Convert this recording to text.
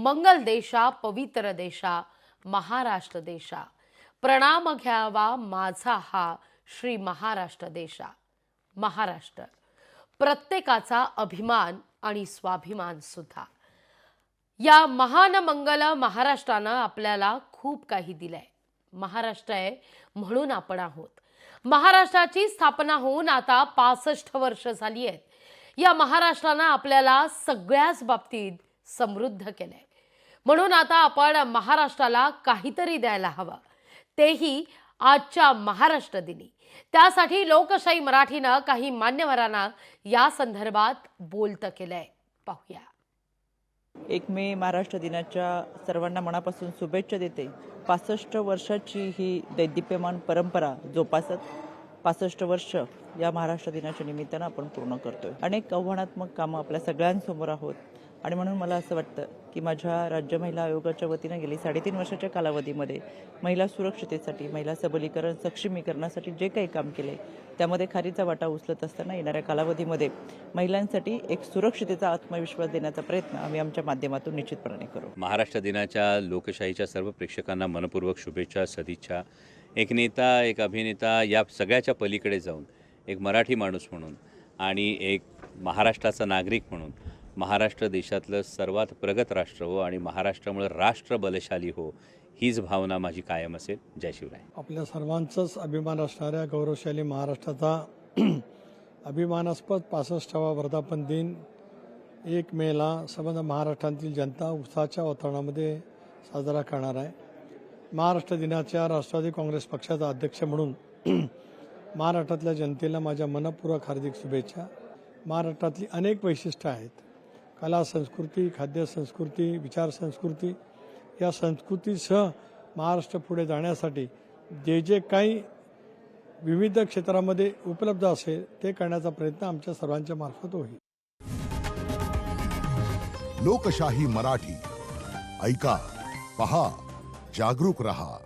मंगल देशा पवित्र देशा महाराष्ट्र देशा, प्रणाम घ्यावा माझा हा श्री महाराष्ट्र देशा। महाराष्ट्र प्रत्येकाचा अभिमान आणि स्वाभिमान सुद्धा। या महान मंगल महाराष्ट्रानं आपल्याला खूप काही दिलंय। महाराष्ट्र आहे म्हणून आपण आहोत। महाराष्ट्राची स्थापना होऊन आता 65 वर्ष झाली आहेत। या महाराष्ट्रानं आपल्याला सगळ्याच बाबतीत समृद्ध केलंय, म्हणून आता आपण महाराष्ट्राला काहीतरी द्यायला हवं, तेही आजच्या महाराष्ट्र दिनी। त्यासाठी लोकशाही मराठीनं काही मान्यवरांना या संदर्भात बोलतं केलंय, पाहूया। 1 मे महाराष्ट्र दिनाच्या सर्वांना मनापासून शुभेच्छा देते। 65 वर्षाची ही दैदिप्यमान परंपरा जोपासत 65 वर्ष या महाराष्ट्र दिनाच्या निमित्तानं आपण पूर्ण करतोय। अनेक आव्हानात्मक कामं आपल्या सगळ्यांसमोर आहोत आणि म्हणून मला असं वाटतं की माझ्या राज्य महिला आयोगाच्या वतीनं गेली 3.5 वर्षाच्या कालावधीमध्ये महिला सुरक्षिततेसाठी, महिला सबलीकरण, सक्षमीकरणासाठी जे काही काम केले त्यामध्ये खारीचा वाटा उचलत असताना येणाऱ्या कालावधीमध्ये महिलांसाठी एक सुरक्षिततेचा आत्मविश्वास देण्याचा प्रयत्न आम्ही आमच्या माध्यमातून निश्चितपणे करू। महाराष्ट्र दिनाच्या लोकशाहीच्या सर्व प्रेक्षकांना मनपूर्वक शुभेच्छा, सदिच्छा। एक नेता, एक अभिनेता या सगळ्याच्या पलीकडे जाऊन एक मराठी माणूस म्हणून आणि एक महाराष्ट्राचा नागरिक म्हणून महाराष्ट्र देशातलं सर्वात प्रगत राष्ट्र हो आणि महाराष्ट्रामुळे राष्ट्र बलशाली हो, हीच भावना माझी कायम असेल। जय शिवराय। आपल्या सर्वांचाच अभिमान असणाऱ्या गौरवशाली महाराष्ट्राचा अभिमानास्पद 65वा वर्धापन दिन 1 मेला संबंध महाराष्ट्रातील जनता उत्साहाच्या वातावरणामध्ये साजरा करणार आहे। महाराष्ट्र दिनाच्या राष्ट्रवादी काँग्रेस पक्षाचा अध्यक्ष म्हणून महाराष्ट्रातल्या जनतेला माझ्या मनपूर्वक हार्दिक शुभेच्छा। महाराष्ट्रातली अनेक वैशिष्ट्ये आहेत। कला संस्कृती, खाद्य संस्कृती, विचार संस्कृती, या संस्कृतीसह महाराष्ट्र पुढे जाण्यासाठी जे जे काही विविध क्षेत्रामध्ये उपलब्ध असेल ते करण्याचा प्रयत्न आमच्या सर्वांच्या मार्फत होईल। लोकशाही मराठी ऐका, पहा, जागरूक रहा।